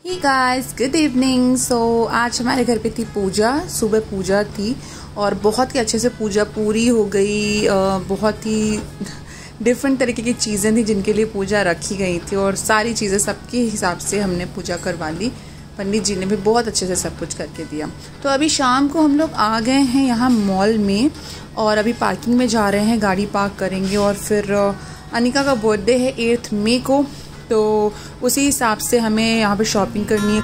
हे guys, good evening. So आज हमारे घर पे थी पूजा, सुबह पूजा थी और बहुत ही अच्छे से पूजा पूरी हो गई। बहुत ही डिफरेंट तरीके की चीज़ें थी जिनके लिए पूजा रखी गई थी और सारी चीज़ें सबके हिसाब से हमने पूजा करवा ली। पंडित जी ने भी बहुत अच्छे से सब कुछ करके दिया। तो अभी शाम को हम लोग आ गए हैं यहाँ मॉल में और अभी पार्किंग में जा रहे हैं, गाड़ी पार्क करेंगे और फिर अनिका का बर्थडे है 8 मई को, तो उसी हिसाब से हमें यहाँ पे शॉपिंग करनी है।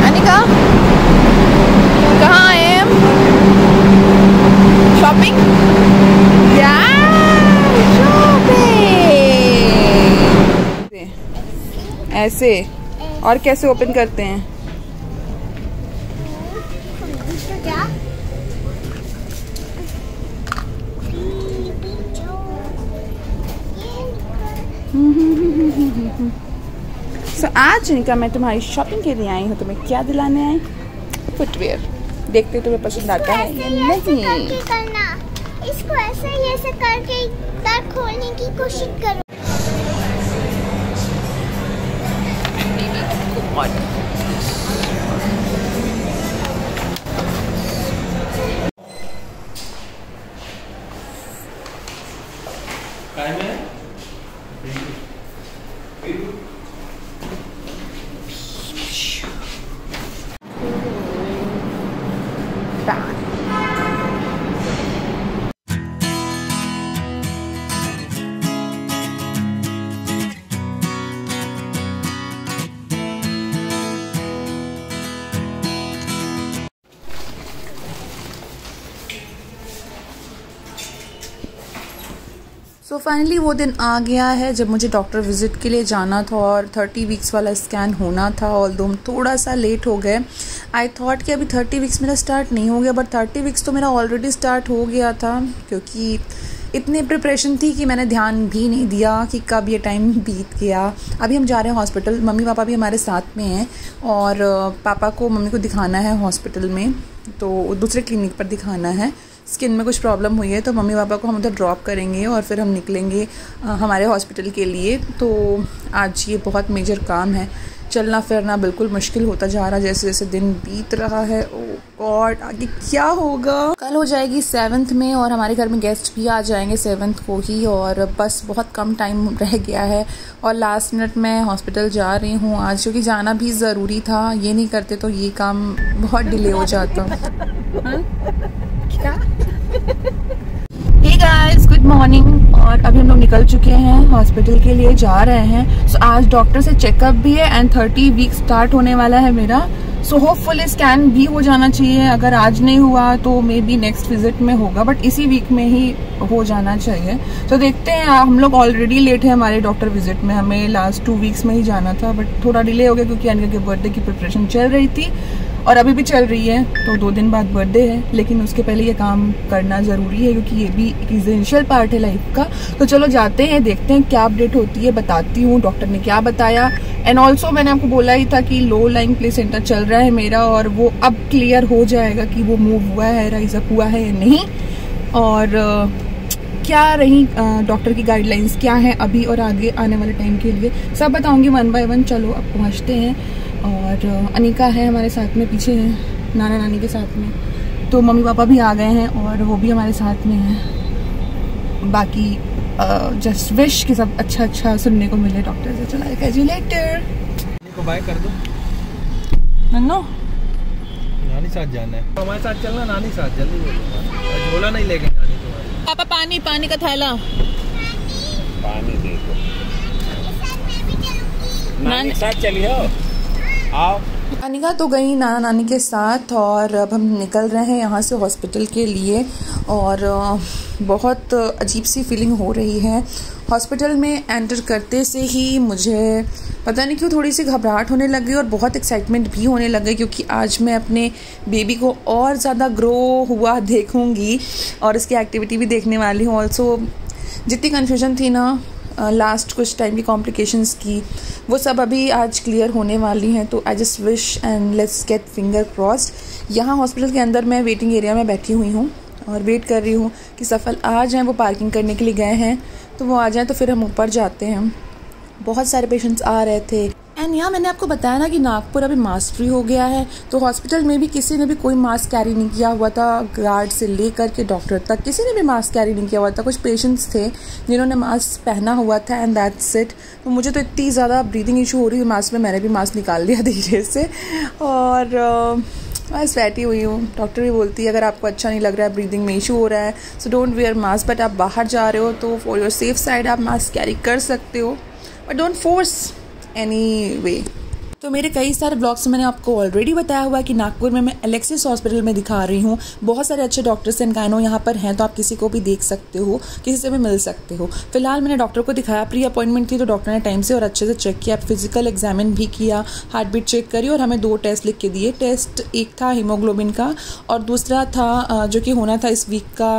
अनिका, कहाँ आए हम? शॉपिंग? ऐसे और कैसे ओपन करते हैं? So, आज इनका मैं तुम्हारी शॉपिंग के लिए आई हूँ। तुम्हें क्या दिलाने आई? फुटवेयर। देखते तुम्हें पसंद आता है या नहीं। इसको ऐसे करके तार खोलने की कोशिश करो। सो फाइनली वो दिन आ गया है जब मुझे डॉक्टर विजिट के लिए जाना था और 30 वीक्स वाला स्कैन होना था। ऑल्दो हम थोड़ा सा लेट हो गए। आई थॉट कि अभी 30 वीक्स मेरा स्टार्ट नहीं हो गया, बट 30 वीक्स तो मेरा ऑलरेडी स्टार्ट हो गया था क्योंकि इतनी प्रिपरेशन थी कि मैंने ध्यान भी नहीं दिया कि कब ये टाइम बीत गया। अभी हम जा रहे हैं हॉस्पिटल, मम्मी पापा भी हमारे साथ में हैं और पापा को मम्मी को दिखाना है हॉस्पिटल में, तो दूसरे क्लिनिक पर दिखाना है। स्किन में कुछ प्रॉब्लम हुई है तो मम्मी पापा को हम उधर ड्रॉप करेंगे और फिर हम निकलेंगे हमारे हॉस्पिटल के लिए। तो आज ये बहुत मेजर काम है। चलना फिरना बिल्कुल मुश्किल होता जा रहा जैसे जैसे दिन बीत रहा है। ओह गॉड, आगे क्या होगा? कल हो जाएगी 7th में और हमारे घर में गेस्ट भी आ जाएंगे 7th को ही, और बस बहुत कम टाइम रह गया है और लास्ट मिनट में हॉस्पिटल जा रही हूँ आज, क्योंकि जाना भी ज़रूरी था। ये नहीं करते तो ये काम बहुत डिले हो जाता। क्या? Hey guys, good morning. और अभी हम लोग निकल चुके हैं, हॉस्पिटल के लिए जा रहे हैं। सो आज डॉक्टर से चेकअप भी है एंड 30 वीक स्टार्ट होने वाला है मेरा। सो होपफुली स्कैन भी हो जाना चाहिए। अगर आज नहीं हुआ तो मे बी नेक्स्ट विजिट में होगा, बट इसी वीक में ही हो जाना चाहिए। तो देखते हैं। हम लोग ऑलरेडी लेट है हमारे डॉक्टर विजिट में। हमें लास्ट 2 वीक्स में ही जाना था, बट थोड़ा डिले हो गया क्योंकि अनिका के बर्थडे की प्रिपरेशन चल रही थी और अभी भी चल रही है। तो 2 दिन बाद बर्थडे है, लेकिन उसके पहले ये काम करना ज़रूरी है क्योंकि ये भी एक इसेंशियल पार्ट है लाइफ का। तो चलो जाते हैं, देखते हैं क्या अपडेट होती है, बताती हूँ डॉक्टर ने क्या बताया। एंड ऑल्सो मैंने आपको बोला ही था कि लो लाइंग प्लेसेंटा चल रहा है मेरा और वो अब क्लियर हो जाएगा कि वो मूव हुआ है, राइज अप हुआ है या नहीं, और क्या रही डॉक्टर की गाइडलाइंस क्या है अभी और आगे आने वाले टाइम के लिए, सब बताऊँगी 1 बाय 1। चलो अब पहुँचते हैं। और अनिका है हमारे साथ में, पीछे है नाना नानी के साथ में। तो मम्मी पापा भी आ गए हैं और वो भी हमारे साथ में हैं। बाकी जस्ट विश कि सब अच्छा सुनने को मिले डॉक्टर से। चला कैच यू लेटर। को बाय कर दो। नन्नो, नानी साथ जाना है, हमारे साथ चलना। नानी साथ जल्दी बोलो, झोला नहीं लेके जानी तुम्हारी। पापा पानी का थैला। पानी दे दो। नानी साथ चलिए, आओ। अनिका तो गई नाना नानी के साथ और अब हम निकल रहे हैं यहाँ से हॉस्पिटल के लिए। और बहुत अजीब सी फीलिंग हो रही है। हॉस्पिटल में एंटर करते से ही मुझे पता नहीं क्यों थोड़ी सी घबराहट होने लग गई और बहुत एक्साइटमेंट भी होने लग गई, क्योंकि आज मैं अपने बेबी को और ज़्यादा ग्रो हुआ देखूँगी और इसकी एक्टिविटी भी देखने वाली हूँ। ऑल्सो जितनी कन्फ्यूजन थी ना लास्ट कुछ टाइम की कॉम्प्लिकेशंस की, वो सब अभी आज क्लियर होने वाली हैं। तो I just wish and let's get finger crossed. यहाँ हॉस्पिटल के अंदर मैं वेटिंग एरिया में बैठी हुई हूँ और वेट कर रही हूँ कि सफल आ जाएँ। वो पार्किंग करने के लिए गए हैं, तो वो आ जाएँ तो फिर हम ऊपर जाते हैं। बहुत सारे पेशेंट्स आ रहे थे। एंड यहाँ मैंने आपको बताया ना कि नागपुर अभी मास्क फ्री हो गया है, तो हॉस्पिटल में भी किसी ने भी कोई मास्क कैरी नहीं किया हुआ था। गार्ड से लेकर के डॉक्टर तक किसी ने भी मास्क कैरी नहीं किया हुआ था। कुछ पेशेंट्स थे जिन्होंने मास्क पहना हुआ था एंड दैट्स इट। तो मुझे तो इतनी ज़्यादा ब्रीदिंग इशू हो रही है मास्क में, मैंने भी मास्क निकाल दिया धीरे से और बस बैठी हुई हूँ। डॉक्टर भी बोलती है अगर आपको अच्छा नहीं लग रहा है, ब्रीदिंग में इशू हो रहा है, so don't wear mask. But आप बाहर जा रहे हो तो फॉर योर सेफ साइड आप मास्क कैरी कर सकते हो, but don't force any way. तो मेरे कई सारे ब्लॉग्स में मैंने आपको ऑलरेडी बताया हुआ है कि नागपुर में मैं एलेक्सिस हॉस्पिटल में दिखा रही हूँ। बहुत सारे अच्छे डॉक्टर्स एंड गायनो यहाँ पर हैं, तो आप किसी को भी देख सकते हो, किसी से भी मिल सकते हो। फिलहाल मैंने डॉक्टर को दिखाया, प्री अपॉइंटमेंट थी तो डॉक्टर ने टाइम से और अच्छे से चेक किया, फिजिकल एग्जामिन भी किया, हार्ट बीट चेक करी और हमें 2 टेस्ट लिख के दिए। टेस्ट एक था हीमोग्लोबिन का और दूसरा था जो कि होना था इस वीक का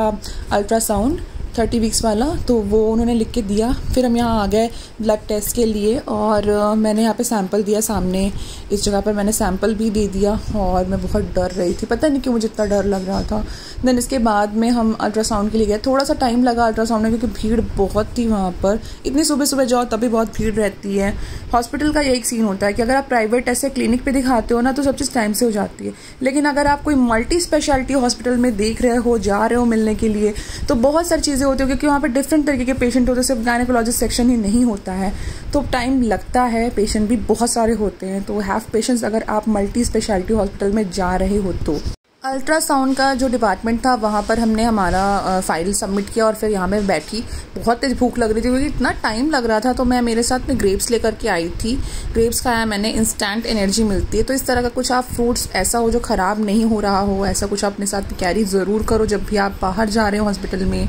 अल्ट्रासाउंड 30 वीक्स वाला, तो वो उन्होंने लिख के दिया। फिर हम यहाँ आ गए ब्लड टेस्ट के लिए और मैंने यहाँ पे सैंपल दिया, सामने इस जगह पर मैंने सैंपल भी दे दिया और मैं बहुत डर रही थी, पता नहीं क्यों मुझे इतना डर लग रहा था। देन इसके बाद में हम अल्ट्रासाउंड के लिए गए। थोड़ा सा टाइम लगा अल्ट्रासाउंड में क्योंकि भीड़ बहुत थी वहाँ पर। इतनी सुबह सुबह जाओ तभी बहुत भीड़ रहती है। हॉस्पिटल का यही सीन होता है कि अगर आप प्राइवेट ऐसे क्लिनिक पे दिखाते हो ना तो सब चीज़ टाइम से हो जाती है, लेकिन अगर आप कोई मल्टी स्पेशलिटी हॉस्पिटल में देख रहे हो, जा रहे हो मिलने के लिए, तो बहुत सारी चीज़ें होती है क्योंकि वहाँ पर डिफरेंट तरीके के पेशेंट होते हैं, सिर्फ गायनेकोलॉजिस्ट सेक्शन ही नहीं होता है, तो टाइम लगता है। पेशेंट भी बहुत सारे होते हैं, तो हैव पेशेंस अगर आप मल्टी स्पेशलिटी हॉस्पिटल में जा रहे हो तो। अल्ट्रासाउंड का जो डिपार्टमेंट था वहाँ पर हमने हमारा फाइल सबमिट किया और फिर यहाँ में बैठी। बहुत तेज भूख लग रही थी क्योंकि इतना टाइम लग रहा था, तो मैं मेरे साथ में ग्रेप्स लेकर के आई थी। ग्रेप्स खाया मैंने, इंस्टेंट एनर्जी मिलती है। तो इस तरह का कुछ आप फ्रूट्स ऐसा हो जो ख़राब नहीं हो रहा हो, ऐसा कुछ अपने साथ कैरी ज़रूर करो जब भी आप बाहर जा रहे हो हॉस्पिटल में।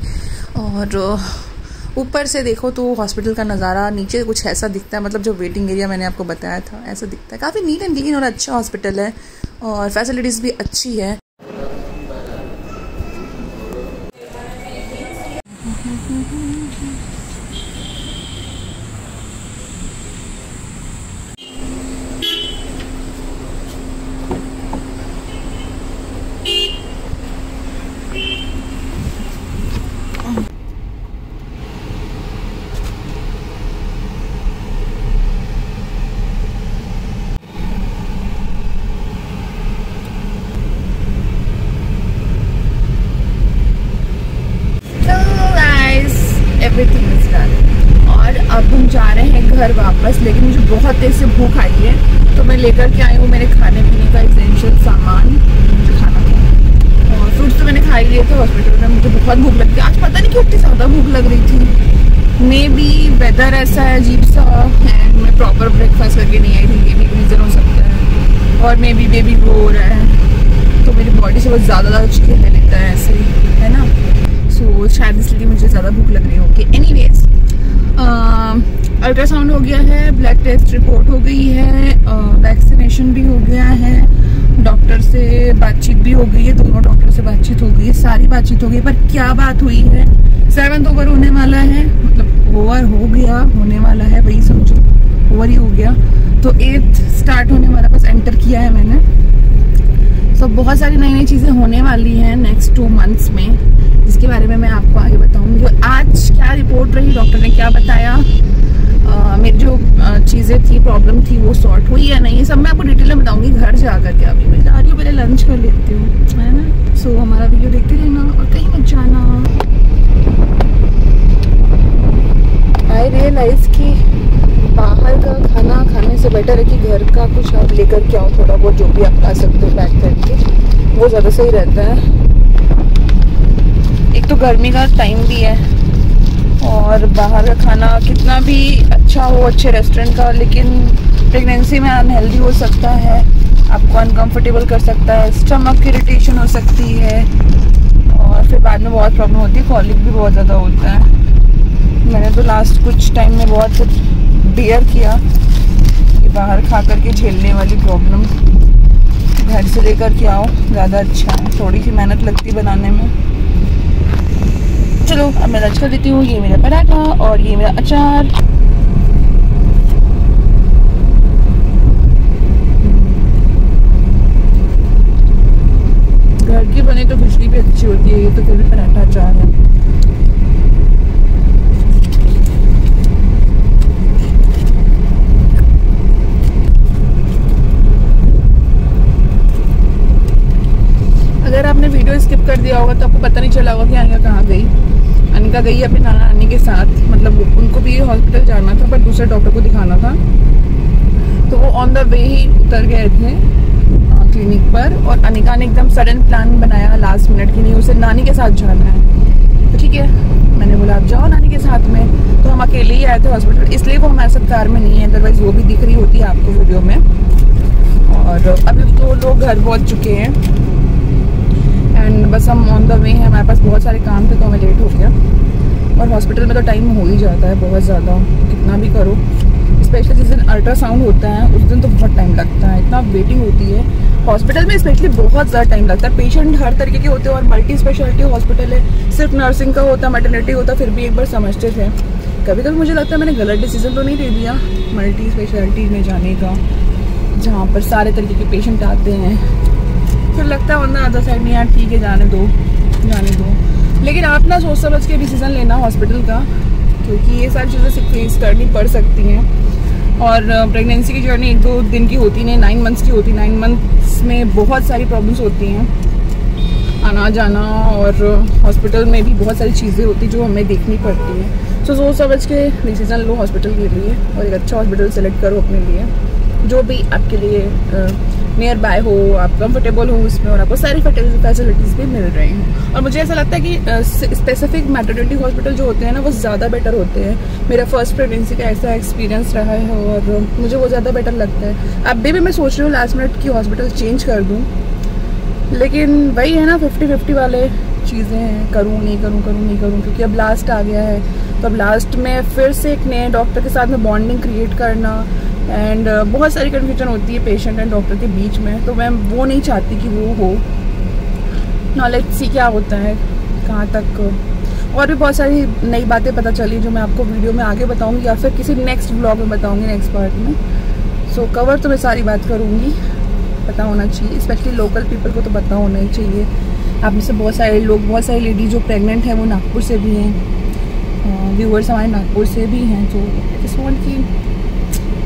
और ऊपर से देखो तो हॉस्पिटल का नज़ारा नीचे कुछ ऐसा दिखता है, मतलब जो वेटिंग एरिया मैंने आपको बताया था ऐसा दिखता है। काफ़ी नीट एंड क्लीन और अच्छा हॉस्पिटल है और फैसिलिटीज़ भी अच्छी है। एवरीथिंग इज डन और अब हम जा रहे हैं घर वापस। लेकिन मुझे बहुत तेज से भूख आई है, तो मैं लेकर के आई हूँ मेरे खाने पीने का एसेंशियल सामान, मुझे खाना था। और फ्रूट्स तो मैंने खा ही लिए थे हॉस्पिटल में। मुझे बहुत भूख लगती है आज, पता नहीं क्यों इतनी ज़्यादा भूख लग रही थी। मे बी वेदर ऐसा है अजीब सा है, मैं प्रॉपर ब्रेकफास्ट करके नहीं आई थी, ये भी रीज़न हो सकता है। और मे बी बेबी ग्रो हो रहा है तो मेरी बॉडी से बहुत ज़्यादा चिकन ले लेता है ऐसे ही, है ना। सो शायद इसलिए मुझे ज़्यादा भूख लग रही होगी। एनीवेज, अल्ट्रासाउंड हो गया है, ब्लड टेस्ट रिपोर्ट हो गई है, वैक्सीनेशन भी हो गया है, डॉक्टर से बातचीत भी हो गई है, दोनों डॉक्टर से बातचीत हो गई है, सारी बातचीत हो गई। पर क्या बात हुई है, 7th ओवर होने वाला है, मतलब ओवर हो गया, होने वाला है, वही समझो ओवर ही हो गया। तो 8th स्टार्ट होने वाला, बस एंटर किया है मैंने। तो बहुत सारी नई नई चीज़ें होने वाली हैं नेक्स्ट 2 मंथ्स में, जिसके बारे में मैं आपको आगे बताऊंगी। आज क्या रिपोर्ट रही, डॉक्टर ने क्या बताया, मेरी जो चीज़ें थी, प्रॉब्लम थी, वो सॉर्ट हुई या नहीं, ये सब मैं आपको डिटेल में बताऊंगी घर जाकर के। अभी मैं जा रही हूँ, पहले लंच कर लेती हूँ, है ना। सो हमारा वीडियो देखते रहना और कहीं मत जाना। आई रियलाइज कि बाहर का खाना खाने से बेटर है कि घर का कुछ आप लेकर के आओ, थोड़ा बहुत जो भी आप खा सकते हो पैक करके, वो ज़्यादा सही रहता है। एक तो गर्मी का टाइम भी है और बाहर का खाना कितना भी अच्छा हो, अच्छे रेस्टोरेंट का, लेकिन प्रेगनेंसी में अनहेल्दी हो सकता है, आपको अनकंफर्टेबल कर सकता है, स्टमक इरिटेशन हो सकती है और फिर बाद में बहुत प्रॉब्लम होती है, कॉलिक भी बहुत ज़्यादा होता है। मैंने तो लास्ट कुछ टाइम में बहुत बियर किया कि बाहर खा करके झेलने वाली प्रॉब्लम घर से लेकर के आओ, ज़्यादा अच्छा है। थोड़ी सी मेहनत लगती बनाने में, चलो अब मैं लंच कर देती हूँ। ये मेरा पराठा और ये मेरा अचार। घर की बने तो खिचड़ी भी अच्छी होती है, ये तो फिर भी पराठा अचार है। अगर आपने वीडियो स्किप कर दिया होगा तो आपको पता नहीं चला होगा कि अनिका कहाँ गई। अनिका गई अपने नाना नानी के साथ, मतलब उनको भी हॉस्पिटल जाना था पर दूसरे डॉक्टर को दिखाना था, तो वो ऑन द वे ही उतर गए थे क्लिनिक पर। और अनिका ने एकदम सडन प्लान बनाया लास्ट मिनट की, नहीं उसे नानी के साथ जाना है। तो ठीक है, मैंने बोला आप जाओ नानी के साथ में। तो हम अकेले ही आए थे हॉस्पिटल, इसलिए वो हमारे साथ कार में नहीं है, अदरवाइज वो भी दिख रही होती है आपको वीडियो में। और अभी तो लोग घर पहुँच चुके हैं एंड बस हम ऑन द वे हैं। हमारे पास बहुत सारे काम थे तो हमें लेट हो गया। और हॉस्पिटल में तो टाइम हो ही जाता है बहुत ज़्यादा, कितना भी करो। स्पेशली जिस दिन अल्ट्रासाउंड होता है उस दिन तो बहुत टाइम लगता है, इतना वेटिंग होती है हॉस्पिटल में। स्पेशली बहुत ज़्यादा टाइम लगता है। पेशेंट हर तरीके के होते हैं और मल्टी स्पेशलिटी हॉस्पिटल है, सिर्फ नर्सिंग का होता, मैटरनिटी होता, फिर भी एक बार समझते थे। कभी कभी मुझे लगता है मैंने गलत डिसीजन तो नहीं ले लिया मल्टी स्पेशलिटी में जाने का, जहाँ पर सारे तरीके के पेशेंट आते हैं। फिर लगता है वरना अदर साइड में यार ठीक है जाने दो। लेकिन आप ना सोच समझ के डिसीजन लेना हॉस्पिटल का, क्योंकि ये सारी चीज़ें फेस करनी पड़ सकती हैं। और प्रेगनेंसी की जर्नी 1-2 दिन की होती नहीं, 9 मंथ्स की होती। 9 मंथ्स में बहुत सारी प्रॉब्लम्स होती हैं, आना जाना, और हॉस्पिटल में भी बहुत सारी चीज़ें होती जो हमें देखनी पड़ती हैं। तो सोच समझ के डिसीजन लो हॉस्पिटल के लिए और एक अच्छा हॉस्पिटल सेलेक्ट करो अपने लिए, जो भी आपके लिए नियर बाय हो, आप कंफर्टेबल हो उसमें और आपको सारी फैसिलिटीज़ भी मिल रही हैं। और मुझे ऐसा लगता है कि स्पेसिफिक मैटरनिटी हॉस्पिटल जो होते हैं ना वो ज़्यादा बेटर होते हैं। मेरा फर्स्ट प्रेगनेंसी का ऐसा एक्सपीरियंस रहा है और मुझे वो ज़्यादा बेटर लगता है। अभी भी मैं सोच रही हूँ लास्ट मिनट की हॉस्पिटल चेंज कर दूँ, लेकिन वही है ना 50-50 वाले चीज़ें हैं, करूँ नहीं करूँ, क्योंकि अब लास्ट आ गया है। तो अब लास्ट में फिर से एक नए डॉक्टर के साथ में बॉन्डिंग क्रिएट करना एंड बहुत सारी कन्फ्यूजन होती है पेशेंट एंड डॉक्टर के बीच में, तो मैं वो नहीं चाहती कि वो हो। नॉलेज सी क्या होता है कहाँ तक, और भी बहुत सारी नई बातें पता चली जो मैं आपको वीडियो में आगे बताऊंगी या फिर किसी नेक्स्ट व्लॉग में बताऊंगी, नेक्स्ट पार्ट में। सो कवर तो मैं सारी बात करूँगी, पता होना चाहिए, स्पेशली लोकल पीपल को तो पता होना ही चाहिए। आप में से बहुत सारे लोग, बहुत सारी लेडी जो प्रेग्नेंट हैं वो नागपुर से भी हैं, व्यूअर्स हमारे नागपुर से भी हैं, तो इस वॉन्ट की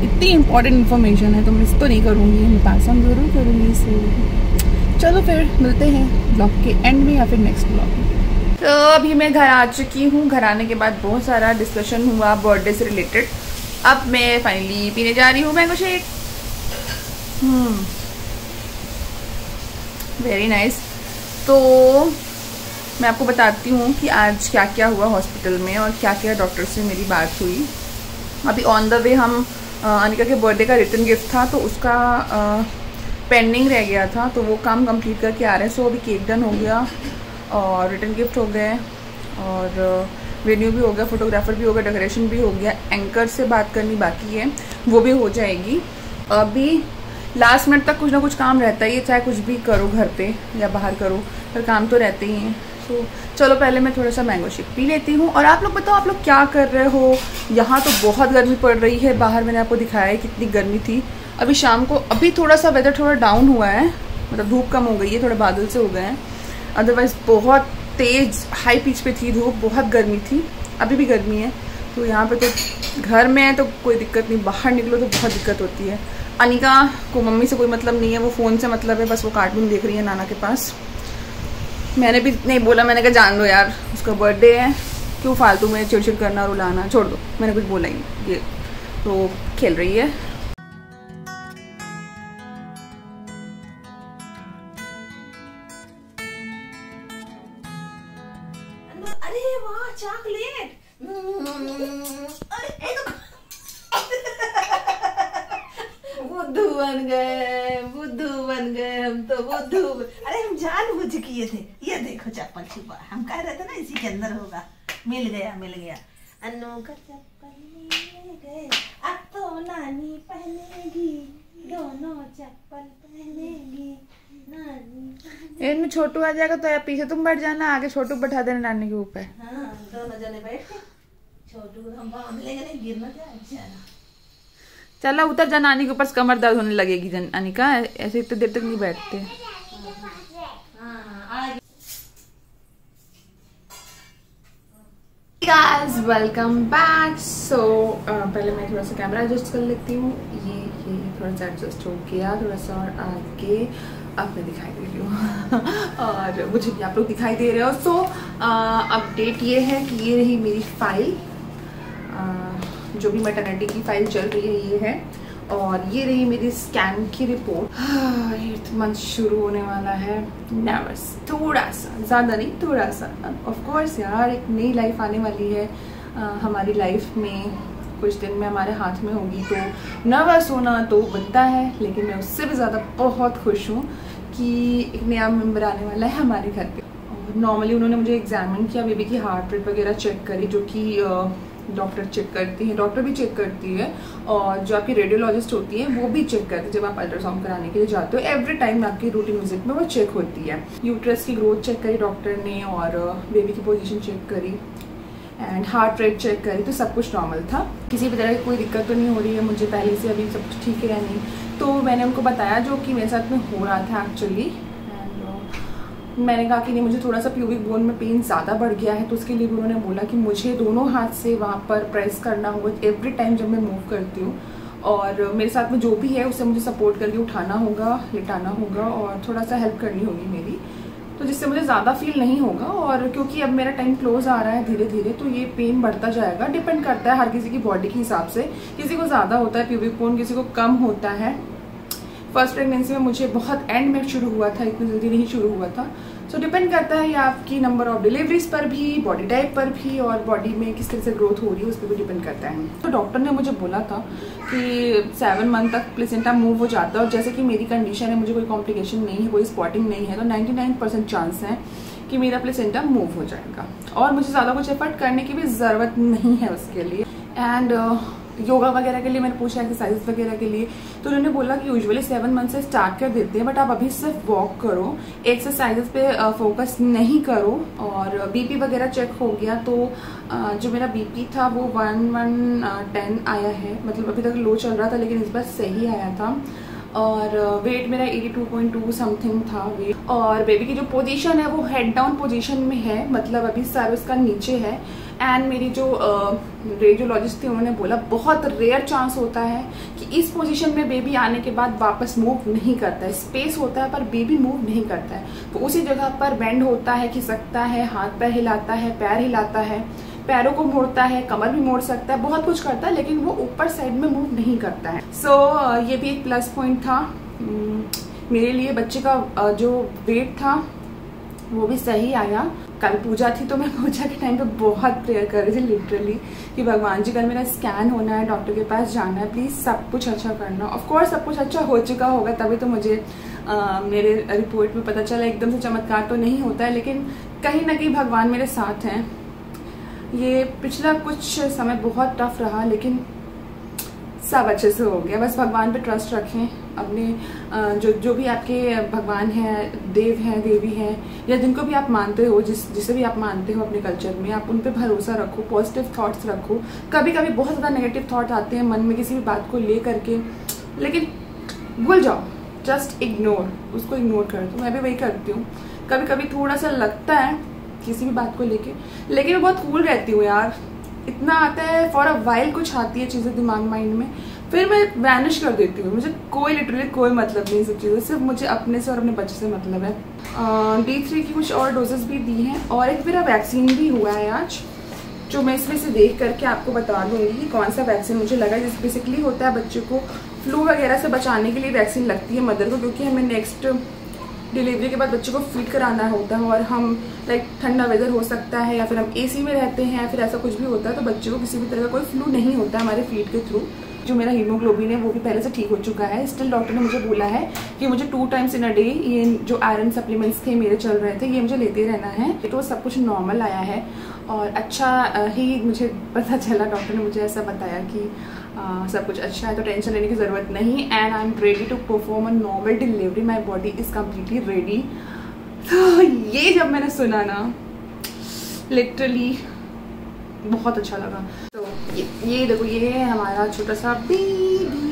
इतनी इम्पॉर्टेंट इन्फॉर्मेशन है तो मिस तो नहीं करूँगी, मैं पास ऑन ज़रूर करूँगी। सो चलो फिर मिलते हैं ब्लॉग के एंड में या फिर नेक्स्ट ब्लॉग में। तो अभी मैं घर आ चुकी हूँ। घर आने के बाद बहुत सारा डिस्कशन हुआ बर्थडे से रिलेटेड। अब मैं फाइनली पीने जा रही हूँ मैंगो शेक। Very nice. तो मैं आपको बताती हूँ कि आज क्या क्या हुआ हॉस्पिटल में और क्या क्या डॉक्टर से मेरी बात हुई। अभी ऑन द वे हम अनिका के बर्थडे का रिटर्न गिफ्ट था तो उसका पेंडिंग रह गया था, तो वो काम कंप्लीट करके आ रहे हैं। सो अभी केक डन हो गया और रिटर्न गिफ्ट हो गए और वेन्यू भी हो गया, फोटोग्राफर भी हो गया, डेकोरेशन भी हो गया। एंकर से बात करनी बाकी है, वो भी हो जाएगी। अभी लास्ट मिनट तक कुछ ना कुछ काम रहता ही है, चाहे कुछ भी करो घर पे या बाहर करो, पर काम तो रहते ही हैं। तो चलो पहले मैं थोड़ा सा मैंगो शेक पी लेती हूँ। और आप लोग बताओ आप लोग क्या कर रहे हो। यहाँ तो बहुत गर्मी पड़ रही है, बाहर मैंने आपको दिखाया है कितनी गर्मी थी। अभी शाम को अभी थोड़ा सा वेदर थोड़ा डाउन हुआ है, मतलब धूप कम हो गई है, थोड़े बादल से हो गए हैं। अदरवाइज बहुत तेज़ हाई पिच पे थी धूप, बहुत गर्मी थी, अभी भी गर्मी है। तो यहाँ पे तो घर में है तो कोई दिक्कत नहीं, बाहर निकलो तो बहुत दिक्कत होती है। अनिका को मम्मी से कोई मतलब नहीं है, वो फ़ोन से मतलब है, बस वो कार्टून देख रही है नाना के पास। मैंने भी नहीं बोला, मैंने कहा जान दो यार, उसका बर्थडे है, क्यों फालतू में चिड़चिड़ करना और रुलाना, छोड़ दो। मैंने कुछ बोला ही नहीं, ये तो खेल रही है। अरे वाह चॉकलेट। बुद्धू बन गए हम तो बुद्धू। अरे हम जानबूझ किए थे। ये देखो चप्पल छुपा, हम कह रहे थे ना इसी के अंदर होगा। मिल गया अन्नू का चप्पल मिल गए। अब तो नानी पहनेगी, दोनों चप्पल पहनेगी नानी। इनमें छोटू आ जाएगा तो यार पीछे तुम बैठ जाना, आगे छोटू बैठा देना नानी के ऊपर। हाँ दोनों जने बैठ के छोटू को हम बांध लेंगे, नहीं गिरना जाए। चला उतर जा, नानी के ऊपर कमर दर्द होने लगेगी। अनिका ऐसे इतनी देर तक नहीं बैठते। Guys, welcome back. So पहले मैं थोड़ा सा कैमरा एडजस्ट कर लेती हूँ। ये थोड़ा सा एडजस्ट हो गया, थोड़ा सा और आगे अब मैं दिखाई दे रही हूँ और मुझे भी आप लोग दिखाई दे रहे हो। सो अपडेट ये है कि ये रही मेरी फाइल, जो भी मैटरनिटी की फाइल चल रही है ये है, और ये रही मेरी स्कैन की रिपोर्ट। 8th मंथ शुरू होने वाला है। नर्वस थोड़ा सा, ज़्यादा नहीं थोड़ा सा। ऑफ कोर्स यार, एक नई लाइफ आने वाली है हमारी लाइफ में, कुछ दिन में हमारे हाथ में होगी, तो नर्वस होना तो बनता है, लेकिन मैं उससे भी ज़्यादा बहुत खुश हूँ कि एक नया मेम्बर आने वाला है हमारे घर पे। और नॉर्मली उन्होंने मुझे एग्जामिन किया, बेबी की हार्ट रेट वगैरह चेक करी, जो कि डॉक्टर चेक करती है, डॉक्टर भी चेक करती है, और जो आपकी रेडियोलॉजिस्ट होती है वो भी चेक करती है जब आप अल्ट्रासाउंड कराने के लिए जाते हो। एवरी टाइम आपकी रूटीन विजिट में वो चेक होती है। यूट्रस की ग्रोथ चेक करी डॉक्टर ने, और बेबी की पोजीशन चेक करी, एंड हार्ट रेट चेक करी, तो सब कुछ नॉर्मल था। किसी भी तरह की कोई दिक्कत तो नहीं हो रही है मुझे पहले से, अभी सब कुछ ठीक है या नहीं। तो मैंने उनको बताया जो कि मेरे साथ में हो रहा था एक्चुअली, मैंने कहा कि नहीं, मुझे थोड़ा सा प्यूबिक बोन में पेन ज़्यादा बढ़ गया है, तो उसके लिए भी उन्होंने बोला कि मुझे दोनों हाथ से वहाँ पर प्रेस करना होगा एवरी टाइम जब मैं मूव करती हूँ, और मेरे साथ में जो भी है उससे मुझे सपोर्ट करके उठाना होगा, लिटाना होगा, और थोड़ा सा हेल्प करनी होगी मेरी, तो जिससे मुझे ज़्यादा फील नहीं होगा। और क्योंकि अब मेरा टाइम क्लोज आ रहा है धीरे धीरे, तो ये पेन बढ़ता जाएगा। डिपेंड करता है हर किसी की बॉडी के हिसाब से, किसी को ज़्यादा होता है प्यूबिक बोन, किसी को कम होता है। फर्स्ट प्रेगनेंसी में मुझे बहुत एंड में शुरू हुआ था, इतनी जल्दी नहीं शुरू हुआ था। सो डिपेंड करता है ये आपकी नंबर ऑफ डिलीवरीज पर भी, बॉडी टाइप पर भी, और बॉडी में किस तरह से ग्रोथ हो रही है उस पर भी डिपेंड करता है। तो डॉक्टर ने मुझे बोला था कि 7 मंथ तक प्लेसेंटा मूव हो जाता है, और जैसे कि मेरी कंडीशन है, मुझे कोई कॉम्प्लिकेशन नहीं है, कोई स्पॉटिंग नहीं है, तो 99% चांस है कि मेरा प्लेसेंटा मूव हो जाएगा, और मुझे ज़्यादा कुछ एफर्ट करने की भी ज़रूरत नहीं है उसके लिए। एंड योगा वगैरह के लिए मैंने पूछा, एक्सरसाइज वगैरह के लिए, तो उन्होंने बोला कि यूजुअली 7 मंथ से स्टार्ट कर देते हैं, बट आप अभी सिर्फ वॉक करो, एक्सरसाइजेस पे फोकस नहीं करो। और बीपी वगैरह चेक हो गया, तो जो मेरा बीपी था वो 110 आया है, मतलब अभी तक लो चल रहा था लेकिन इस बार सही आया था। और वेट मेरा 82.2 समथिंग था वेट, और बेबी की जो पोजीशन है वो हेड डाउन पोजीशन में है, मतलब अभी सर उसका नीचे है। एंड मेरी जो रेडियोलॉजिस्ट थी उन्होंने बोला बहुत रेयर चांस होता है कि इस पोजीशन में बेबी आने के बाद वापस मूव नहीं करता है, स्पेस होता है पर बेबी मूव नहीं करता है, तो उसी जगह पर बेंड होता है, खिसकता है, हाथ पैर हिलाता है, पैर हिलाता है, पैरों को मोड़ता है, कमर भी मोड़ सकता है, बहुत कुछ करता है, लेकिन वो ऊपर साइड में मूव नहीं करता है। सो ये भी एक प्लस पॉइंट था मेरे लिए। बच्चे का जो वेट था वो भी सही आया। कल पूजा थी, तो मैं पूजा के टाइम पे बहुत प्रेयर कर रही थी लिटरली कि भगवान जी कल मेरा स्कैन होना है, डॉक्टर के पास जाना है, प्लीज़ सब कुछ अच्छा करना। ऑफ कोर्स सब कुछ अच्छा हो चुका होगा, तभी तो मुझे मेरे रिपोर्ट में पता चला। एकदम से चमत्कार तो नहीं होता है, लेकिन कहीं ना कहीं भगवान मेरे साथ हैं। ये पिछला कुछ समय बहुत टफ रहा, लेकिन सब अच्छे से हो गया। बस भगवान पे ट्रस्ट रखें, अपने जो भी आपके भगवान हैं, देव हैं, देवी हैं, या जिनको भी आप मानते हो, जिसे भी आप मानते हो अपने कल्चर में, आप उन पे भरोसा रखो, पॉजिटिव थॉट्स रखो। कभी कभी बहुत ज़्यादा नेगेटिव थॉट्स आते हैं मन में किसी भी बात को ले करके, लेकिन भूल जाओ, जस्ट इग्नोर, उसको इग्नोर कर दो। मैं भी वही करती हूँ। कभी कभी थोड़ा सा लगता है किसी भी बात को लेके, लेकिन मैं बहुत कूल रहती हूँ यार। इतना आता है फॉर अ वाइल, कुछ आती है चीज़ें दिमाग माइंड में, फिर मैं वैनिश कर देती हूँ। मुझे कोई लिटरली कोई मतलब नहीं सब चीज़ें, सिर्फ मुझे अपने से और अपने बच्चे से मतलब है। D3 की कुछ और डोजेस भी दी हैं, और एक मेरा वैक्सीन भी हुआ है आज, जो मैं इसमें से देख करके आपको बता दूंगी कि कौन सा वैक्सीन मुझे लगा। जिस बेसिकली होता है बच्चे को फ्लू वगैरह से बचाने के लिए वैक्सीन लगती है मदर को, क्योंकि हमें नेक्स्ट डिलीवरी के बाद बच्चे को फीड कराना होता है, और हम लाइक ठंडा वेदर हो सकता है, या फिर हम AC में रहते हैं, या फिर ऐसा कुछ भी होता है, तो बच्चे को किसी भी तरह का कोई फ्लू नहीं होता है हमारे फीड के थ्रू। जो मेरा हीमोग्लोबिन है वो भी पहले से ठीक हो चुका है। स्टिल डॉक्टर ने मुझे बोला है कि मुझे 2 टाइम्स इन अ डे ये जो आयरन सप्लीमेंट्स थे मेरे चल रहे थे, ये मुझे लेते रहना है। तो सब कुछ नॉर्मल आया है, और अच्छा ही मुझे पता चला। डॉक्टर ने मुझे ऐसा बताया कि सब कुछ अच्छा है, तो टेंशन लेने की ज़रूरत नहीं। And I am ready to perform a normal delivery, my body is completely ready. तो ये जब मैंने सुना ना, लिटरली बहुत अच्छा लगा। तो ये देखो, ये है हमारा छोटा सा बेबी।